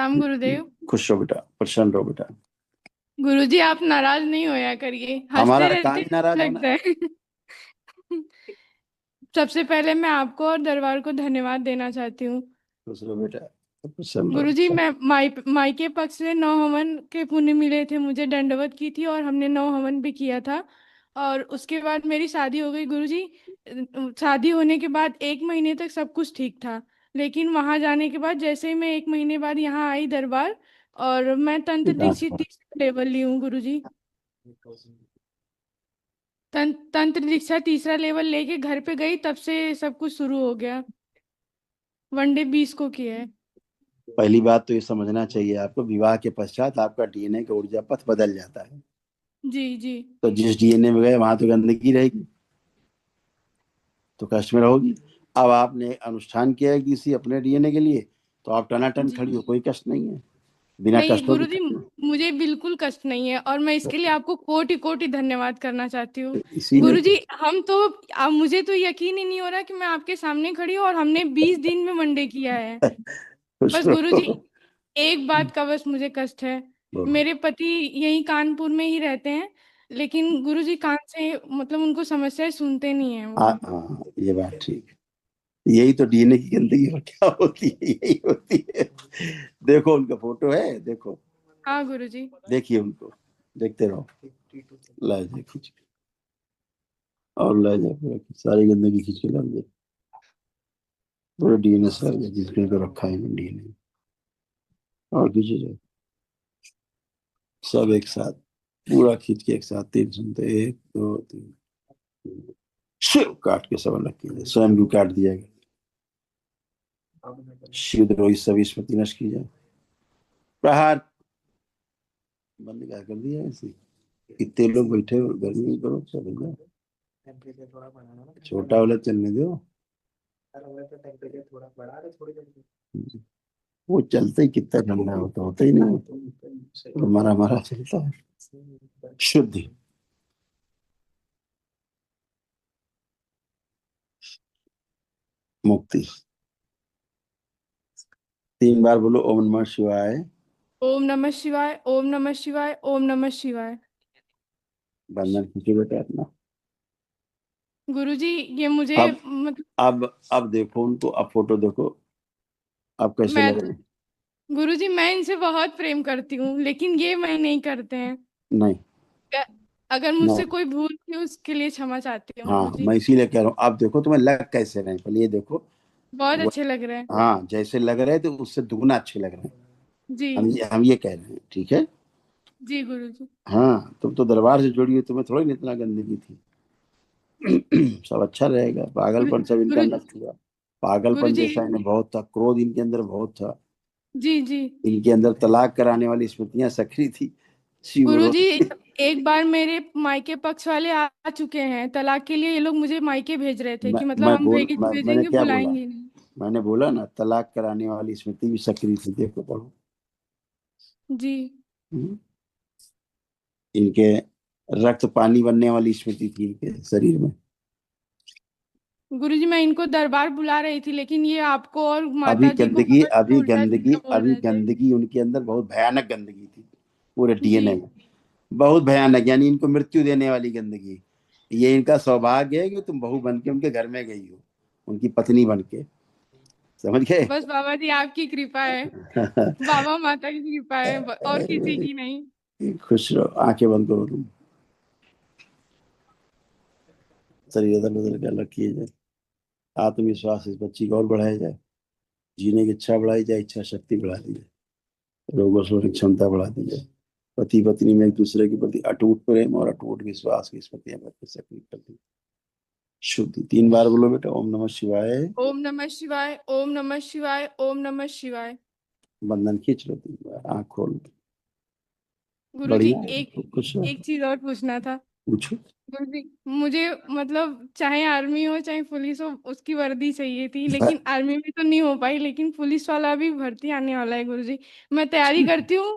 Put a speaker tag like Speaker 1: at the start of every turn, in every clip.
Speaker 1: प्रणाम गुरुदेव।
Speaker 2: खुश रहो बेटा, प्रसन्न रहो बेटा।
Speaker 1: गुरुजी आप नाराज नहीं होया करिए,
Speaker 2: हमारा
Speaker 1: हंसते रहते
Speaker 2: काम नाराज होना।
Speaker 1: लगता है। सबसे पहले मैं आपको और दरबार को धन्यवाद देना चाहती हूँ।
Speaker 2: खुश रहो बेटा, प्रसन्न
Speaker 1: गुरुजी
Speaker 2: रहो।
Speaker 1: मैं मायके पक्ष से 9 हवन के पुण्य मिले थे, मुझे दंडवत की थी और हमने 9 हवन भी किया था। और उसके बाद मेरी शादी हो गई गुरुजी। शादी होने के बाद 1 महीने तक सब कुछ ठीक था। लेकिन वहां जाने के बाद जैसे ही मैं 1 महीने बाद यहाँ आई दरबार, और मैं तंत्र दीक्षित तीसरा लेवल ली हूँ गुरुजी। तंत्र दीक्षा तीसरा लेवल लेके घर पे गई, तब से सब कुछ शुरू हो गया। वनडे 20 को किया है।
Speaker 2: पहली बात तो ये समझना चाहिए आपको, विवाह के पश्चात आपका डीएनए का ऊर्जा पथ बदल जाता है।
Speaker 1: जी जी।
Speaker 2: तो जिस डीएनए में गए वहां तो गंदगी रहेगी, तो कष्ट में रहोगी। अब आपने अनुष्ठान किया है किसी अपने डीएनए के लिए, तो आप टनाटन
Speaker 1: जी
Speaker 2: खड़ी हो, कोई कष्ट नहीं है। बिना
Speaker 1: नहीं
Speaker 2: कष्टों के
Speaker 1: गुरुजी,
Speaker 2: खड़ी हो।
Speaker 1: मुझे बिल्कुल कष्ट नहीं है और मैं इसके लिए आपको कोटि कोटि धन्यवाद करना चाहती हूँ।
Speaker 2: इसीलिए तो
Speaker 1: गुरुजी हम तो, अब मुझे तो यकीन ही नहीं हो रहा कि मैं आपके सामने खड़ी हूँ और हमने 20 दिन में वनडे किया है।
Speaker 2: खुश
Speaker 1: बस गुरुजी
Speaker 2: रहो।
Speaker 1: एक बात का बस मुझे कष्ट है।
Speaker 2: बोलो।
Speaker 1: मेरे पति यहीं कानपुर में ही रहते हैं, लेकिन गुरुजी कान से मतलब उनको समस्याएं सुनते नहीं है वो।
Speaker 2: हाँ, ये बात ठीक है। यही तो डीएनए की गंदगी और क्या होती है, यही होती है। देखो उनका फोटो है, देखो,
Speaker 1: हाँ गुरुजी।
Speaker 2: देखिए उनको, देखते रहो। ला जाए खींच के, और ला जाए पूरा सारी गंदगी खींच के ला जाए, पूरा डीएनए सर जिसमें तो रखा है डीएनए, और खींचे जाए सब एक साथ, पूरा खींच के एक साथ। तीन सुनते, 1 2 3, शिव काट के सब अलग किया जाए, स्वयं भी काट दिया गया। शिव द्रोही सभी स्मृति नष्ट की जाए। प्रहार बंद क्या कर दिया ऐसे, इतने लोग बैठे हो, गर्मी में करो सब हो जाए। छोटा वाला चलने दो, वो चलते ही कितना ठंडा होता, होता ही नहीं, तो मरा मरा चलता है। शुद्धि मुक्ति। 3 बार बोलो ओम नमः शिवाय।
Speaker 1: ओम नमः शिवाय, ओम नमः शिवाय, ओम नमः शिवाय।
Speaker 2: बंधन खींचे बेटा अपना।
Speaker 1: गुरुजी ये मुझे
Speaker 2: अब
Speaker 1: मतलब,
Speaker 2: अब देखो उनको, अब फोटो देखो, अब कैसे
Speaker 1: मैं
Speaker 2: लग रहे हैं?
Speaker 1: गुरुजी मैं इनसे बहुत प्रेम करती हूँ, लेकिन ये मैं नहीं करते हैं।
Speaker 2: नहीं,
Speaker 1: अ- अगर
Speaker 2: नहीं।
Speaker 1: मुझसे कोई भूल थी उसके लिए क्षमा चाहती हूँ
Speaker 2: हाँ,
Speaker 1: गुरुजी।
Speaker 2: मैं इसीलिए कह रहा हूँ, अब देखो तुम्हें लग कैसे रहे हैं, पहले ये देखो।
Speaker 1: बहुत
Speaker 2: वो,
Speaker 1: अच्छे लग रहे हैं।
Speaker 2: हाँ, जैसे लग रहे थे उससे दुगना अच्छे लग रहे हैं।
Speaker 1: जी
Speaker 2: हम ये कह रहे हैं, ठीक है।
Speaker 1: जी गुरुजी।
Speaker 2: हाँ, तुम तो दरबार से जुड़ी हो, तुम्हें थोड़ी ना इतना गंदगी थी। सब अच्छा रहेगा।
Speaker 1: गुरु
Speaker 2: पागलपन सब इनका
Speaker 1: गुरु
Speaker 2: नष्ट हुआ। पागलपन
Speaker 1: गुरुजी।
Speaker 2: जैसा इन्हें बहुत था, क्रोध इनके अंदर बहुत था,
Speaker 1: जी जी।
Speaker 2: इनके अंदर तलाक कराने वाली स्मृतियां सक्रिय थी। शिव
Speaker 1: गुरुजी एक बार मेरे मायके पक्ष वाले आ चुके हैं तलाक के लिए, ये लोग मुझे मायके भेज रहे थे कि मतलब हम
Speaker 2: मैंने
Speaker 1: भेजेंगे,
Speaker 2: क्या बोला?
Speaker 1: बुलाएंगे नहीं।
Speaker 2: मैंने बोला ना, तलाक कराने वाली स्मृति भी सक्रिय थी, देखो पढ़ो।
Speaker 1: जी
Speaker 2: हम्म? इनके रक्त पानी बनने वाली स्मृति थी इनके शरीर में।
Speaker 1: गुरुजी मैं इनको दरबार बुला रही थी, लेकिन ये आपको और
Speaker 2: अभी
Speaker 1: माता जी को
Speaker 2: गंदगी,
Speaker 1: पकड़ के
Speaker 2: अभी
Speaker 1: उल्टा
Speaker 2: गंदगी,
Speaker 1: सीधा बोल
Speaker 2: अभी
Speaker 1: रहे थे।
Speaker 2: गंदगी उनके अंदर बहुत भयानक गंदगी थी, पूरे
Speaker 1: जी
Speaker 2: डीएनए में। बहुत भयानक, यानी इनको मृत्यु देने वाली गंदगी। ये इनका सौभाग्य है कि तुम बहू बन के उनके घर में गई हो, उनकी पत्नी बन के, समझ गए?
Speaker 1: बस बाबा जी आपकी कृपा है, बाबा माता की कृपा है, और किसी की नहीं।
Speaker 2: खुश रहो, आंखें बंद करो तुम, शरीर अदल बदल के अलग किए जाए। आत्मविश्वास इस बच्ची को और बढ़ाया जाए, जीने की इच्छा बढ़ाई जाए, इच्छा शक्ति बढ़ा दी जाए, रोगों से होने की क्षमता बढ़ा दी जाए। पति पत्नी में एक दूसरे के प्रति अटूट प्रेम और अटूट विश्वास की स्मृतियां बढ़ते सक्रिय कर दी। शुद्धि। 3 बार बोलो बेटा, ओम नमः शिवाय।
Speaker 1: ओम नमः शिवाय, ओम नमः शिवाय, ओम नमः शिवाय।
Speaker 2: बंधन खींच लो 3 बार, आंख खोल लो।
Speaker 1: गुरुजी
Speaker 2: बढ़िया है,
Speaker 1: एक
Speaker 2: कुछ रहो,
Speaker 1: एक चीज और पूछना था।
Speaker 2: पूछो।
Speaker 1: गुरुजी मुझे मतलब चाहे आर्मी हो चाहे पुलिस हो, उसकी वर्दी चाहिए थी, लेकिन आर्मी में तो नहीं हो पाई, लेकिन पुलिस वाला भी भर्ती आने वाला है गुरुजी। मैं तैयारी करती हूँ,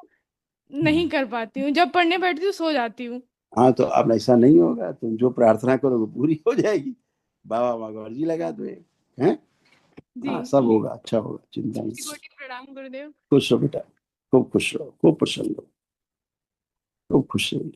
Speaker 1: नहीं कर पाती हूँ, जब पढ़ने बैठती हूँ सो जाती हूँ।
Speaker 2: हाँ, तो अब ऐसा नहीं होगा, तुम जो प्रार्थना करोगे पूरी हो जाएगी। बाबा माँ को अर्जी लगा दो एक, हैं?
Speaker 1: जी।
Speaker 2: हाँ, सब होगा, अच्छा होगा, चिंता
Speaker 1: कोटि
Speaker 2: नहीं।
Speaker 1: कोटि प्रणाम गुरुदेव।
Speaker 2: खुश रहो बेटा। खूब खुश रहो, खूब प्रसन्न रहो, खूब खुश रहो।